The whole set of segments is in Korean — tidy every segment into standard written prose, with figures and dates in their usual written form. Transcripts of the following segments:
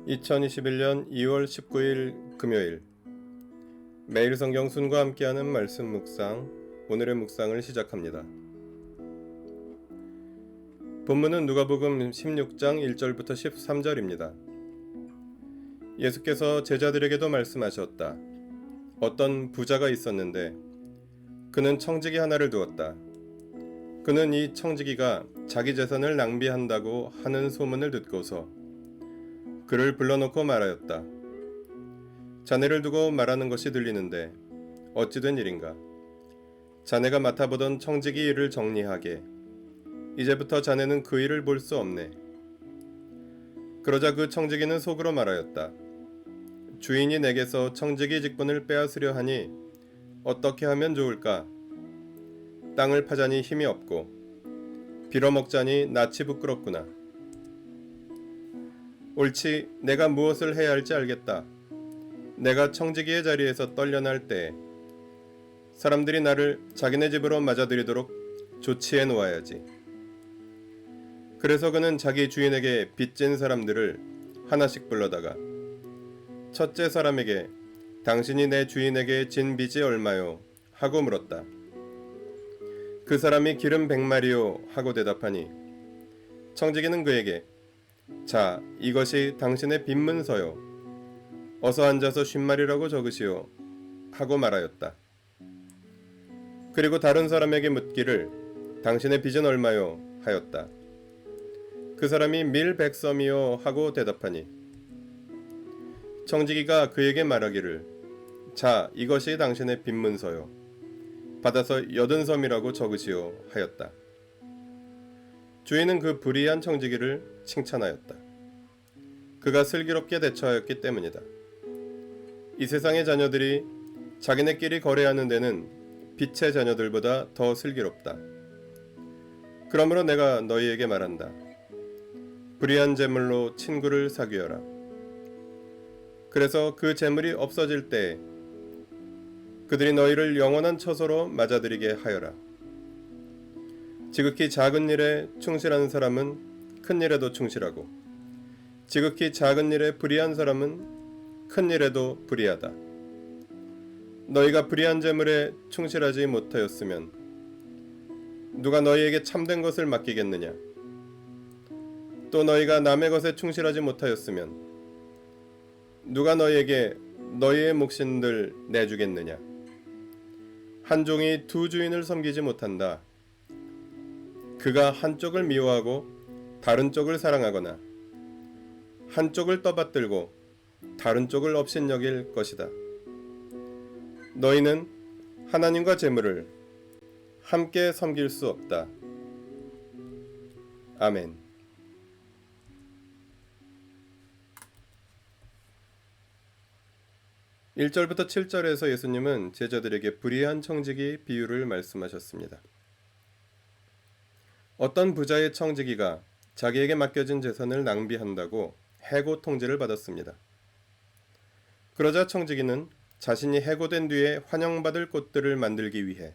2021년 2월 19일 금요일 매일 성경 순과 함께하는 말씀 묵상, 오늘의 묵상을 시작합니다. 본문은 누가복음 16장 1절부터 13절입니다. 예수께서 제자들에게도 말씀하셨다. 어떤 부자가 있었는데 그는 청지기 하나를 두었다. 그는 이 청지기가 자기 재산을 낭비한다고 하는 소문을 듣고서 그를 불러놓고 말하였다. 자네를 두고 말하는 것이 들리는데 어찌 된 일인가? 자네가 맡아보던 청지기 일을 정리하게. 이제부터 자네는 그 일을 볼 수 없네. 그러자 그 청지기는 속으로 말하였다. 주인이 내게서 청지기 직분을 빼앗으려 하니 어떻게 하면 좋을까? 땅을 파자니 힘이 없고 빌어먹자니 낯이 부끄럽구나. 옳지, 내가 무엇을 해야 할지 알겠다. 내가 청지기의 자리에서 떨려날 때 사람들이 나를 자기네 집으로 맞아들이도록 조치해 놓아야지. 그래서 그는 자기 주인에게 빚진 사람들을 하나씩 불러다가 첫째 사람에게 당신이 내 주인에게 진 빚이 얼마요? 하고 물었다. 그 사람이 기름 100마리요 하고 대답하니 청지기는 그에게 자, 이것이 당신의 빚문서요. 어서 앉아서 50마리라고 적으시오. 하고 말하였다. 그리고 다른 사람에게 묻기를 당신의 빚은 얼마요? 하였다. 그 사람이 밀 100섬이요. 하고 대답하니 청지기가 그에게 말하기를 자, 이것이 당신의 빚문서요. 받아서 80섬이라고 적으시오. 하였다. 주인은 그 불의한 청지기를 칭찬하였다. 그가 슬기롭게 대처하였기 때문이다. 이 세상의 자녀들이 자기네끼리 거래하는 데는 빛의 자녀들보다 더 슬기롭다. 그러므로 내가 너희에게 말한다. 불의한 재물로 친구를 사귀어라. 그래서 그 재물이 없어질 때 그들이 너희를 영원한 처소로 맞아들이게 하여라. 지극히 작은 일에 충실한 사람은 큰 일에도 충실하고 지극히 작은 일에 불의한 사람은 큰 일에도 불의하다. 너희가 불의한 재물에 충실하지 못하였으면 누가 너희에게 참된 것을 맡기겠느냐? 또 너희가 남의 것에 충실하지 못하였으면 누가 너희에게 너희의 몫인들 내주겠느냐? 한 종이 두 주인을 섬기지 못한다. 그가 한쪽을 미워하고 다른 쪽을 사랑하거나 한쪽을 떠받들고 다른 쪽을 업신여길 것이다. 너희는 하나님과 재물을 함께 섬길 수 없다. 아멘. (1절부터) (7절에서) 예수님은 제자들에게 불의한 청지기 비유를 말씀하셨습니다. 어떤 부자의 청지기가 자기에게 맡겨진 재산을 낭비한다고 해고 통지를 받았습니다. 그러자 청지기는 자신이 해고된 뒤에 환영받을 꽃들을 만들기 위해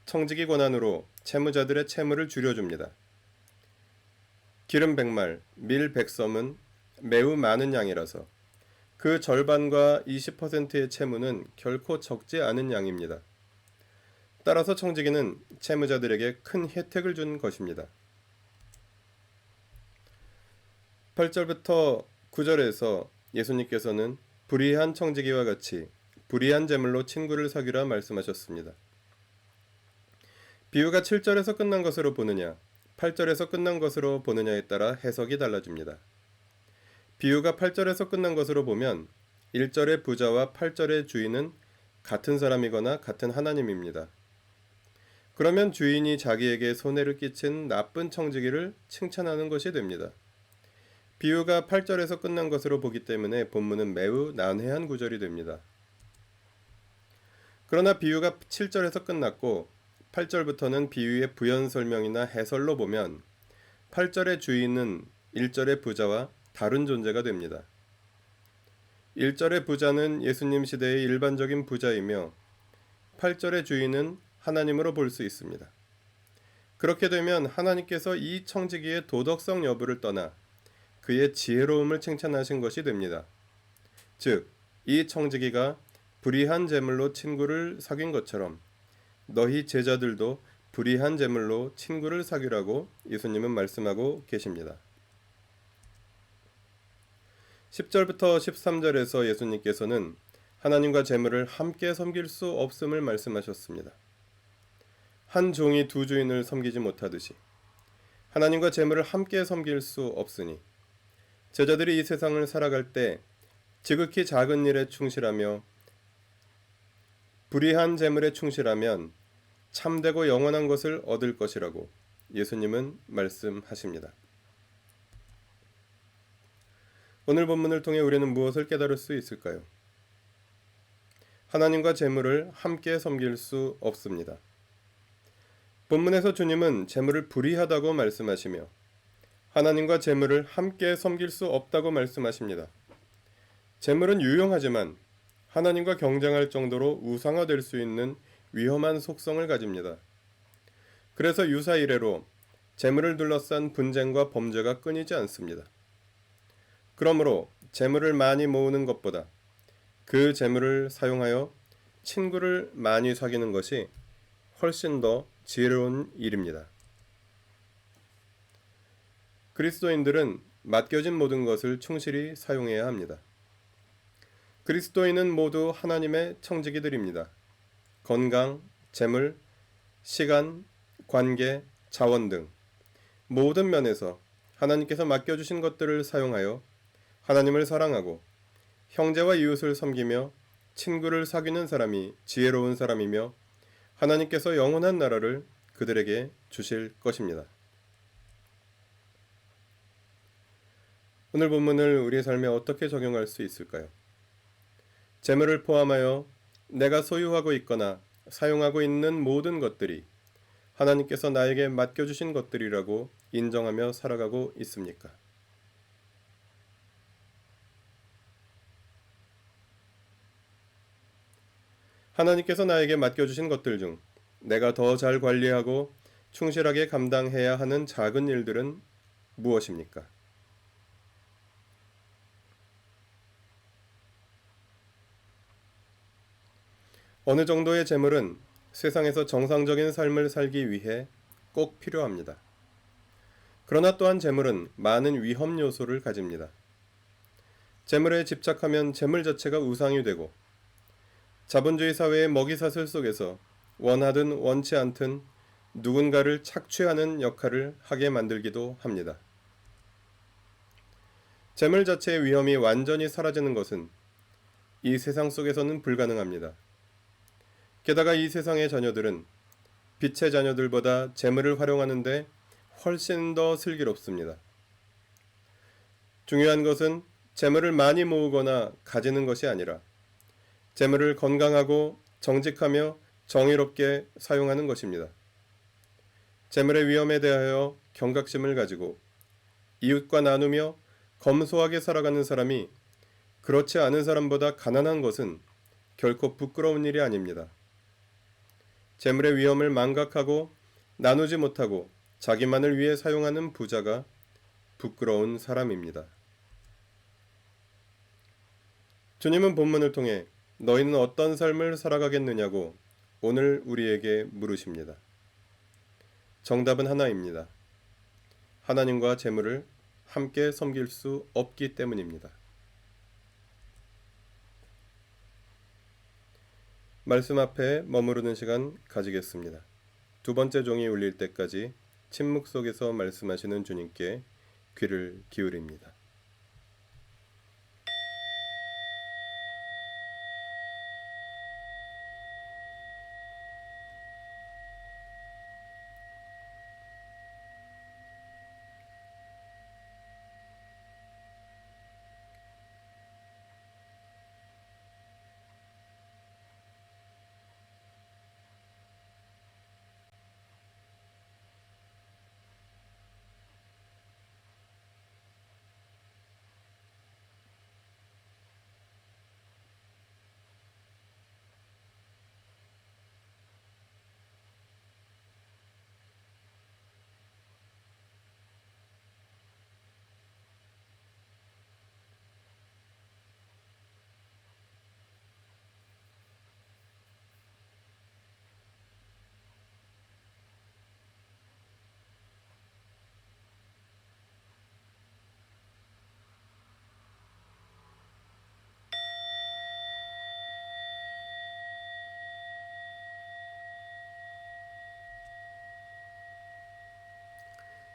청지기 권한으로 채무자들의 채무를 줄여줍니다. 기름 100말, 밀 100섬은 매우 많은 양이라서 그 절반과 20%의 채무는 결코 적지 않은 양입니다. 따라서 청지기는 채무자들에게 큰 혜택을 준 것입니다. 8절부터 9절에서 예수님께서는 불의한 청지기와 같이 불의한 재물로 친구를 사귀라 말씀하셨습니다. 비유가 7절에서 끝난 것으로 보느냐, 8절에서 끝난 것으로 보느냐에 따라 해석이 달라집니다. 비유가 8절에서 끝난 것으로 보면 1절의 부자와 8절의 주인은 같은 사람이거나 같은 하나님입니다. 그러면 주인이 자기에게 손해를 끼친 나쁜 청지기를 칭찬하는 것이 됩니다. 비유가 8절에서 끝난 것으로 보기 때문에 본문은 매우 난해한 구절이 됩니다. 그러나 비유가 7절에서 끝났고 8절부터는 비유의 부연 설명이나 해설로 보면 8절의 주인은 1절의 부자와 다른 존재가 됩니다. 1절의 부자는 예수님 시대의 일반적인 부자이며 8절의 주인은 하나님으로 볼 수 있습니다. 그렇게 되면 하나님께서 이 청지기의 도덕성 여부를 떠나 그의 지혜로움을 칭찬하신 것이 됩니다. 즉, 이 청지기가 불의한 재물로 친구를 사귄 것처럼 너희 제자들도 불의한 재물로 친구를 사귀라고 예수님은 말씀하고 계십니다. 10절부터 13절에서 예수님께서는 하나님과 재물을 함께 섬길 수 없음을 말씀하셨습니다. 한 종이 두 주인을 섬기지 못하듯이 하나님과 재물을 함께 섬길 수 없으니 제자들이 이 세상을 살아갈 때 지극히 작은 일에 충실하며 불의한 재물에 충실하면 참되고 영원한 것을 얻을 것이라고 예수님은 말씀하십니다. 오늘 본문을 통해 우리는 무엇을 깨달을 수 있을까요? 하나님과 재물을 함께 섬길 수 없습니다. 본문에서 주님은 재물을 불의하다고 말씀하시며 하나님과 재물을 함께 섬길 수 없다고 말씀하십니다. 재물은 유용하지만 하나님과 경쟁할 정도로 우상화될 수 있는 위험한 속성을 가집니다. 그래서 유사 이래로 재물을 둘러싼 분쟁과 범죄가 끊이지 않습니다. 그러므로 재물을 많이 모으는 것보다 그 재물을 사용하여 친구를 많이 사귀는 것이 훨씬 더 지혜로운 일입니다. 그리스도인들은 맡겨진 모든 것을 충실히 사용해야 합니다. 그리스도인은 모두 하나님의 청지기들입니다. 건강, 재물, 시간, 관계, 자원 등 모든 면에서 하나님께서 맡겨주신 것들을 사용하여 하나님을 사랑하고 형제와 이웃을 섬기며 친구를 사귀는 사람이 지혜로운 사람이며 하나님께서 영원한 나라를 그들에게 주실 것입니다. 오늘 본문을 우리의 삶에 어떻게 적용할 수 있을까요? 재물을 포함하여 내가 소유하고 있거나 사용하고 있는 모든 것들이 하나님께서 나에게 맡겨주신 것들이라고 인정하며 살아가고 있습니까? 하나님께서 나에게 맡겨주신 것들 중 내가 더 잘 관리하고 충실하게 감당해야 하는 작은 일들은 무엇입니까? 어느 정도의 재물은 세상에서 정상적인 삶을 살기 위해 꼭 필요합니다. 그러나 또한 재물은 많은 위험 요소를 가집니다. 재물에 집착하면 재물 자체가 우상이 되고 자본주의 사회의 먹이사슬 속에서 원하든 원치 않든 누군가를 착취하는 역할을 하게 만들기도 합니다. 재물 자체의 위험이 완전히 사라지는 것은 이 세상 속에서는 불가능합니다. 게다가 이 세상의 자녀들은 빛의 자녀들보다 재물을 활용하는데 훨씬 더 슬기롭습니다. 중요한 것은 재물을 많이 모으거나 가지는 것이 아니라 재물을 건강하고 정직하며 정의롭게 사용하는 것입니다. 재물의 위험에 대하여 경각심을 가지고 이웃과 나누며 검소하게 살아가는 사람이 그렇지 않은 사람보다 가난한 것은 결코 부끄러운 일이 아닙니다. 재물의 위험을 망각하고 나누지 못하고 자기만을 위해 사용하는 부자가 부끄러운 사람입니다. 주님은 본문을 통해 너희는 어떤 삶을 살아가겠느냐고 오늘 우리에게 물으십니다. 정답은 하나입니다. 하나님과 재물을 함께 섬길 수 없기 때문입니다. 말씀 앞에 머무르는 시간 가지겠습니다. 두 번째 종이 울릴 때까지 침묵 속에서 말씀하시는 주님께 귀를 기울입니다.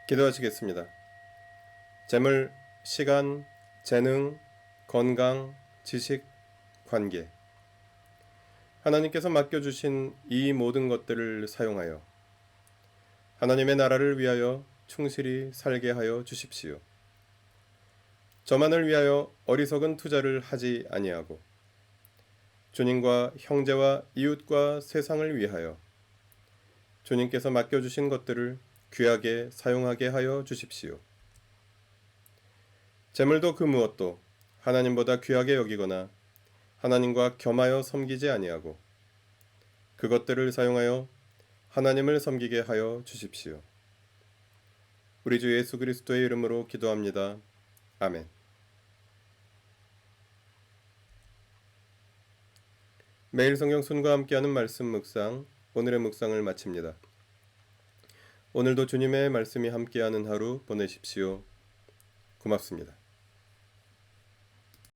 기도하시겠습니다. 재물, 시간, 재능, 건강, 지식, 관계. 하나님께서 맡겨주신 이 모든 것들을 사용하여 하나님의 나라를 위하여 충실히 살게 하여 주십시오. 저만을 위하여 어리석은 투자를 하지 아니하고 주님과 형제와 이웃과 세상을 위하여 주님께서 맡겨주신 것들을 귀하게 사용하게 하여 주십시오. 재물도 그 무엇도 하나님보다 귀하게 여기거나 하나님과 겸하여 섬기지 아니하고 그것들을 사용하여 하나님을 섬기게 하여 주십시오. 우리 주 예수 그리스도의 이름으로 기도합니다. 아멘. 매일 성경 순과 함께하는 말씀 묵상, 오늘의 묵상을 마칩니다. 오늘도 주님의 말씀이 함께하는 하루 보내십시오. 고맙습니다.